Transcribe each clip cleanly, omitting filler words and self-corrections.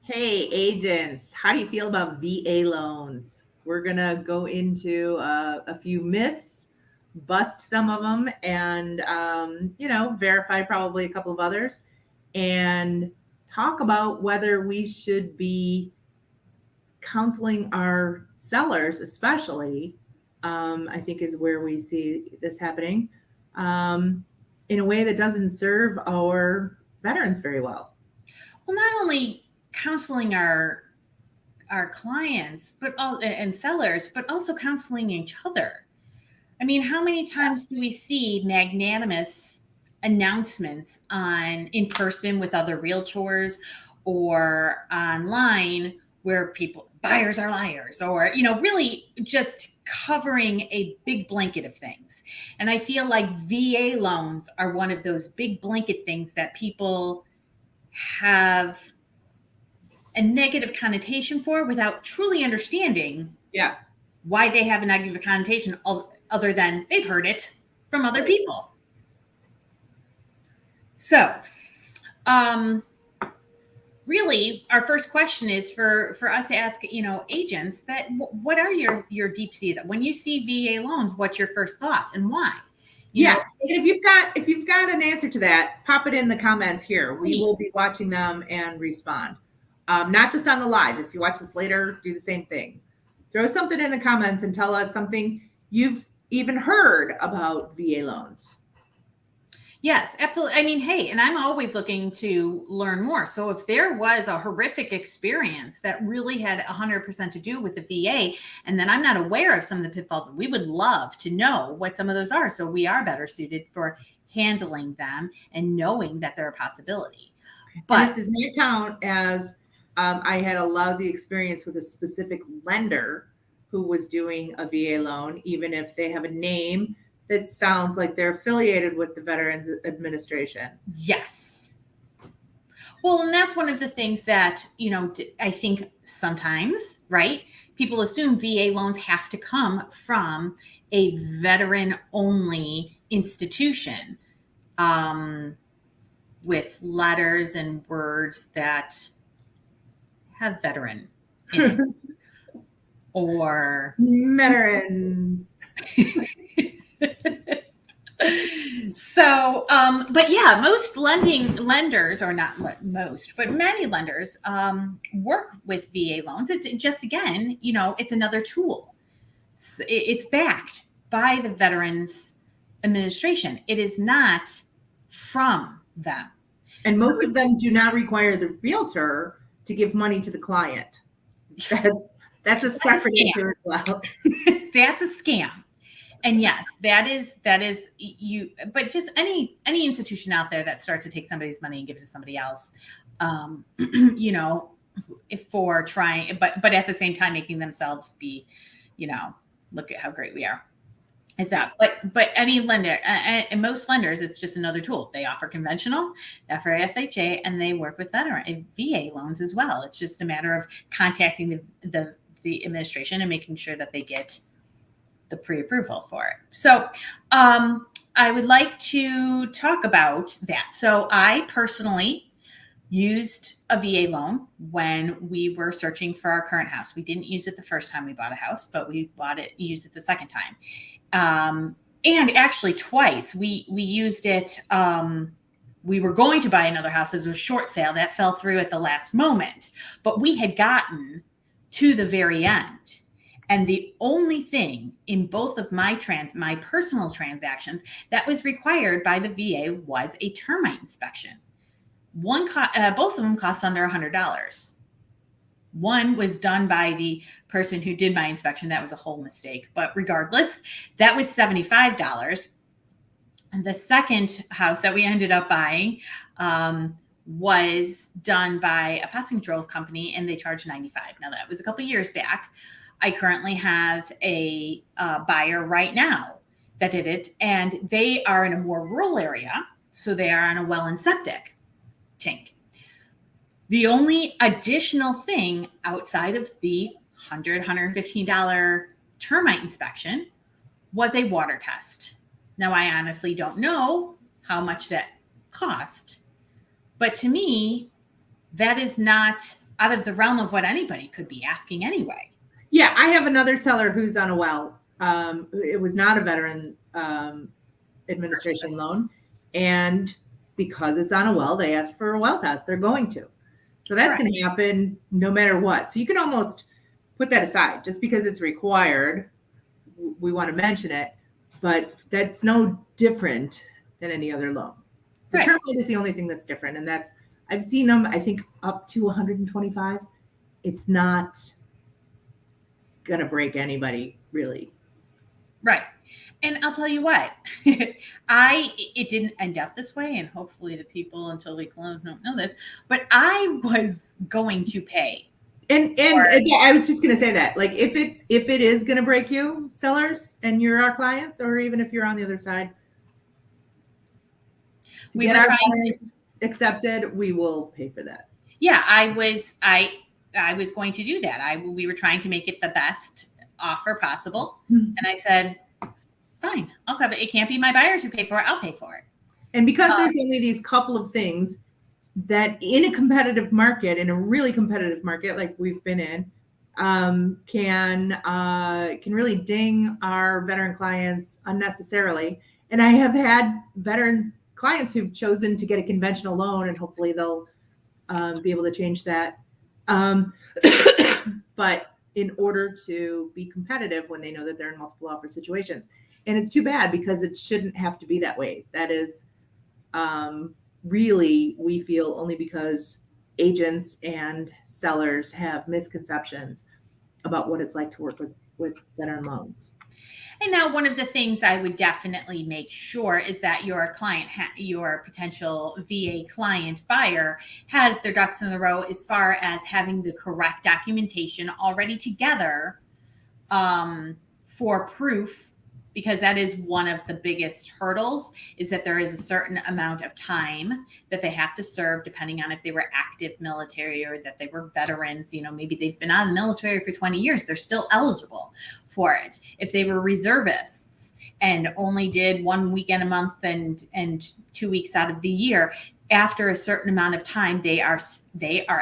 Hey, agents, how do you feel about VA loans? We're going to go into a few myths, bust some of them, and, verify probably a couple of others, and talk about whether we should be counseling our sellers, especially, I think is where we see this happening, um, in a way that doesn't serve our veterans very well. Well, not only counseling our clients, but all and sellers, but also counseling each other. I mean, how many times do we see magnanimous announcements on in person with other realtors or online where people buyers are liars or really just covering a big blanket of things. And I feel like VA loans are one of those big blanket things that people have a negative connotation for without truly understanding Yeah. why they have a negative connotation other than they've heard it from other Right. people. So, um, really, our first question is for us to ask, agents that what are your deep sea that when you see VA loans, what's your first thought and why? You Yeah, know, and if you've got an answer to that, pop it in the comments here. We will please. be watching them and respond. Not just on the live. If you watch this later, do the same thing. Throw something in the comments and tell us something you've even heard about VA loans. Yes, absolutely. I mean, hey, and I'm always looking to learn more. So if there was a horrific experience that really had 100% to do with the VA, and then I'm not aware of some of the pitfalls, we would love to know what some of those are. So we are better suited for handling them and knowing that they're a possibility. And But this does not count as I had a lousy experience with a specific lender who was doing a VA loan, even if they have a name that sounds like they're affiliated with the Veterans Administration. yes. Well, and that's one of the things that, I think sometimes, right? People assume VA loans have to come from a veteran only institution with letters and words that have veteran in it. Or Veteran. so but yeah, most lending lenders, or not most, but many lenders work with VA loans. It's just, again, it's another tool. It's backed by the Veterans Administration. It is not from them. And So most of them do not require the realtor to give money to the client. That's a that's separate a issue as well. scam. That's a scam. And yes, that is you. But just any institution out there that starts to take somebody's money and give it to somebody else, you know, for trying, but at the same time making themselves be, look at how great we are. Is that, but any lender, and most lenders, it's just another tool. They offer conventional, they offer FHA, and they work with veteran and VA loans as well. It's just a matter of contacting the administration and making sure that they get the pre-approval for it. So I would like to talk about that. So I personally used a VA loan when we were searching for our current house. We didn't use it the first time we bought a house, but we used it the second time. And actually twice we used it. We were going to buy another house. It was a short sale that fell through at the last moment, but we had gotten to the very end. And the only thing in both of my personal transactions that was required by the VA was a termite inspection. Both of them cost under $100. One was done by the person who did my inspection. That was a whole mistake. But regardless, that was $75. And the second house that we ended up buying was done by a pest control company, and they charged $95. Now, that was a couple years back. I currently have a buyer right now that did it, and they are in a more rural area, so they are on a well and septic tank. The only additional thing outside of the $115 termite inspection was a water test. Now, I honestly don't know how much that cost, but to me, that is not out of the realm of what anybody could be asking anyway. Yeah, I have another seller who's on a well. It was not a veteran administration loan. And because it's on a well, they asked for a well test. They're going to. So that's going to happen no matter what. So you can almost put that aside. Just because it's required, we want to mention it, but that's no different than any other loan. The term rate is the only thing that's different. And that's, I've seen them, I think, up to 125. It's not going to break anybody, really. Right. And I'll tell you what, it didn't end up this way, and hopefully the people until we close don't know this, but I was going to pay. And I was just going to say that, like, if it is going to break you, sellers, and you're our clients, or even if you're on the other side, to get our clients accepted, we will pay for that. Yeah, I was going to do that. We were trying to make it the best offer possible, and I said, fine, okay, but it can't be my buyers who pay for it. I'll pay for it. And because there's only these couple of things that in a competitive market, in a really competitive market like we've been in, can really ding our veteran clients unnecessarily. And I have had veteran clients who've chosen to get a conventional loan, and hopefully they'll be able to change that. But in order to be competitive when they know that they're in multiple offer situations. And it's too bad, because it shouldn't have to be that way. That is really, we feel, only because agents and sellers have misconceptions about what it's like to work with veteran loans. And now, one of the things I would definitely make sure is that your client, your potential VA client buyer, has their ducks in a row as far as having the correct documentation already together for proof, because that is one of the biggest hurdles, is that there is a certain amount of time that they have to serve, depending on if they were active military or that they were veterans. You know, maybe they've been out of the military for 20 years. They're still eligible for it. If they were reservists and only did 1 weekend a month and 2 weeks out of the year, after a certain amount of time, they are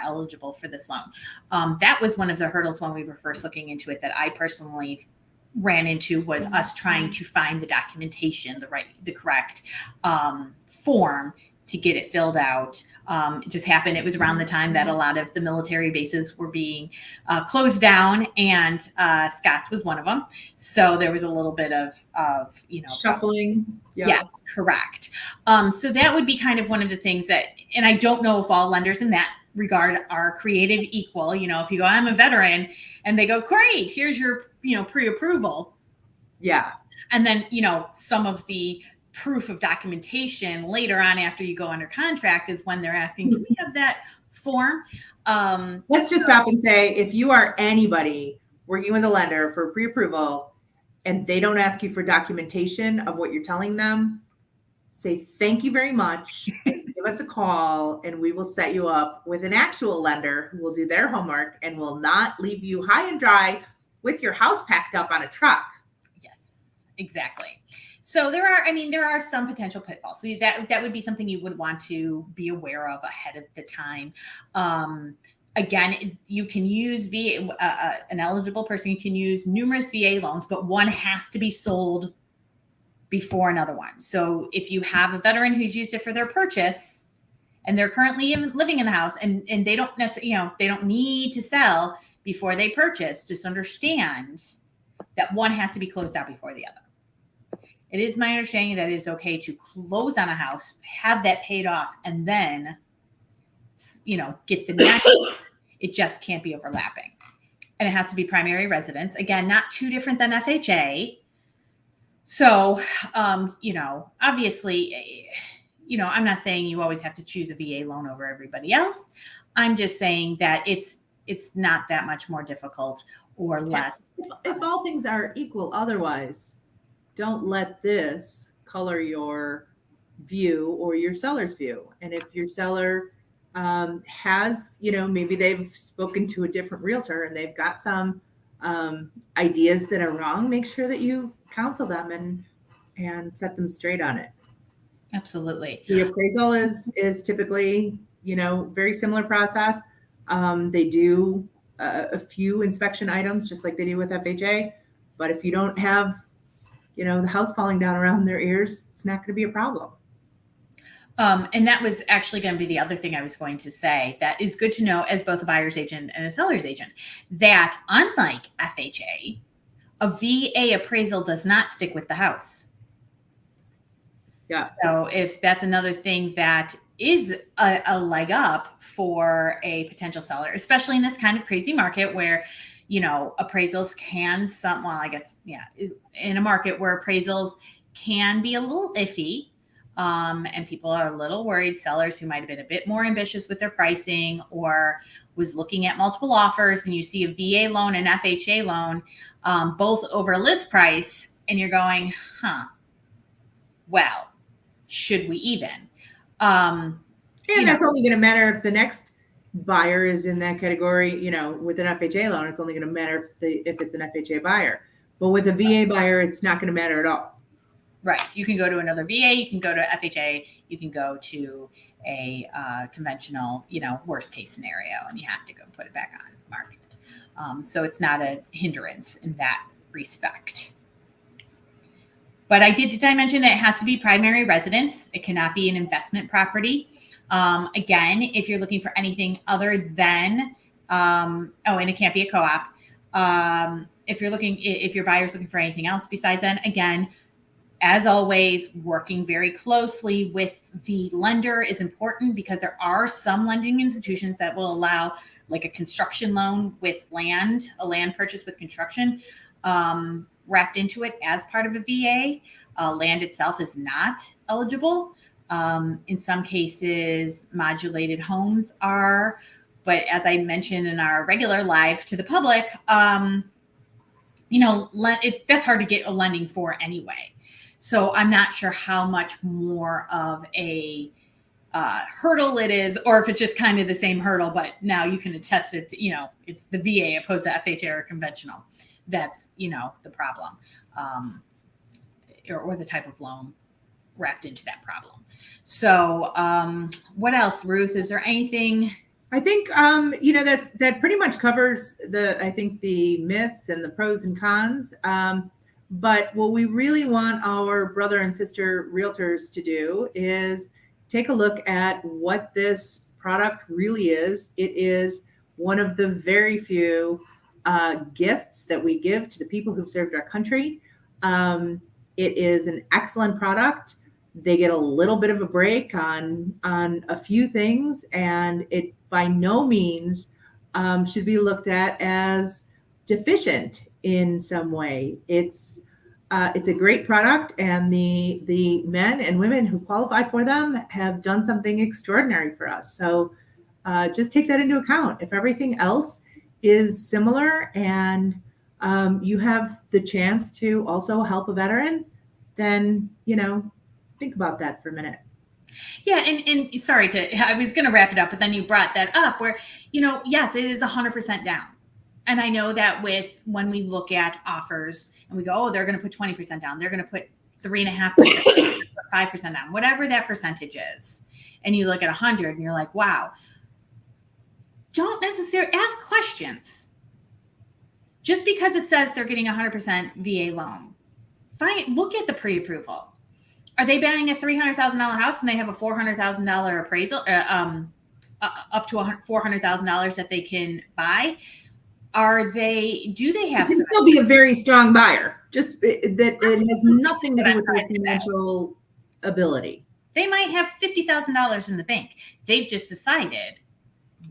eligible for this loan. That was one of the hurdles when we were first looking into it that I personally ran into, was us trying to find the documentation, the correct form to get it filled out. It just happened. It was around the time that a lot of the military bases were being closed down, and Scott's was one of them. So there was a little bit of shuffling. Yeah. Yes, correct. So that would be kind of one of the things that, and I don't know if all lenders in that regard are creative equal. You know, if you go, I'm a veteran, and they go, great, here's your, pre-approval. Yeah. And then, some of the proof of documentation later on after you go under contract is when they're asking, can we have that form? Let's just stop and say, if you are anybody working with a lender for pre-approval and they don't ask you for documentation of what you're telling them, say thank you very much. Give us a call, and we will set you up with an actual lender who will do their homework and will not leave you high and dry with your house packed up on a truck. Yes, exactly. So there are some potential pitfalls. So that would be something you would want to be aware of ahead of the time. Again, you can use VA, an eligible person can use numerous VA loans, but one has to be sold before another one. So if you have a veteran who's used it for their purchase and they're currently living in the house, and they don't necessarily, they don't need to sell before they purchase, just understand that one has to be closed out before the other. It is my understanding that it is okay to close on a house, have that paid off, and then, get the next. It just can't be overlapping. And it has to be primary residence. Again, not too different than FHA. So, obviously, I'm not saying you always have to choose a VA loan over everybody else. I'm just saying that it's not that much more difficult or less. If all things are equal otherwise, don't let this color your view or your seller's view. And if your seller has, maybe they've spoken to a different realtor and they've got some ideas that are wrong, make sure that you counsel them and set them straight on it. Absolutely. The appraisal is typically, very similar process. They do a few inspection items just like they do with FHA. But if you don't have, the house falling down around their ears, it's not going to be a problem. And that was actually going to be the other thing I was going to say. That is good to know as both a buyer's agent and a seller's agent, that unlike FHA, a VA appraisal does not stick with the house. Yeah. So if that's another thing that is a leg up for a potential seller, especially in this kind of crazy market where, appraisals can in a market where appraisals can be a little iffy. And people are a little worried, sellers who might have been a bit more ambitious with their pricing or was looking at multiple offers, and you see a VA loan and FHA loan, both over list price, and you're going, well, should we even? And that's only going to matter if the next buyer is in that category, with an FHA loan. It's only going to matter if it's an FHA buyer. But with a VA buyer, it's not going to matter at all. Right. You can go to another VA, you can go to FHA, you can go to a conventional, worst case scenario, and you have to go put it back on the market. So it's not a hindrance in that respect. But did I mention that it has to be primary residence? It cannot be an investment property. Again, if you're looking for anything other than, and it can't be a co-op. If your buyer's looking for anything else besides then, again, as always, working very closely with the lender is important, because there are some lending institutions that will allow like a construction loan with land, a land purchase with construction wrapped into it as part of a VA. Land itself is not eligible. In some cases, modulated homes are, but as I mentioned in our regular live to the public, that's hard to get a lending for anyway. So I'm not sure how much more of a hurdle it is, or if it's just kind of the same hurdle, but now you can attest it to, it's the VA opposed to FHA or conventional. That's, the problem, or the type of loan wrapped into that problem. So what else, Ruth? Is there anything? I think, that pretty much covers the myths and the pros and cons. But what we really want our brother and sister realtors to do is take a look at what this product really is. It is one of the very few gifts that we give to the people who've served our country. It is an excellent product. They get a little bit of a break on a few things, and it by no means should be looked at as deficient in some way. It's a great product, and the men and women who qualify for them have done something extraordinary for us. So just take that into account. If everything else is similar and you have the chance to also help a veteran, then, think about that for a minute. Yeah. And sorry I was going to wrap it up, but then you brought that up where, yes, it is 100% down. And I know that when we look at offers and we go, oh, they're going to put 20% down, they're going to put 3.5%, 5% down, whatever that percentage is. And you look at 100 and you're like, wow. Don't necessarily ask questions. Just because it says they're getting 100% VA loan, look at the pre-approval. Are they buying a $300,000 house and they have a $400,000 appraisal, up to $400,000 that they can buy? Do they have? It can still be a very strong buyer. Just that it has nothing to do with their financial ability. They might have $50,000 in the bank. They've just decided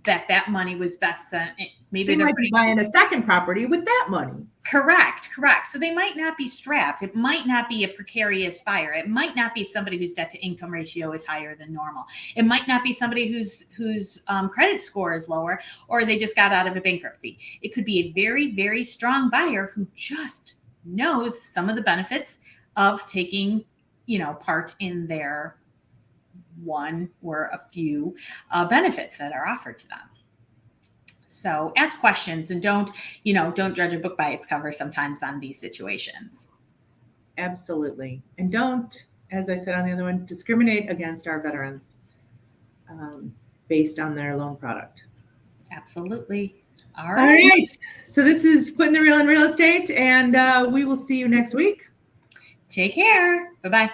that money was best sent. Maybe they might be buying a second property with that money. Correct. So they might not be strapped. It might not be a precarious buyer. It might not be somebody whose debt to income ratio is higher than normal. It might not be somebody whose credit score is lower, or they just got out of a bankruptcy. It could be a very, very strong buyer who just knows some of the benefits of taking, part in their one or a few benefits that are offered to them. So ask questions and don't judge a book by its cover sometimes on these situations. Absolutely. And don't, as I said on the other one, discriminate against our veterans. based on their loan product. Absolutely. All right. So this is Putting the Real in Real Estate, and we will see you next week. Take care. Bye-bye.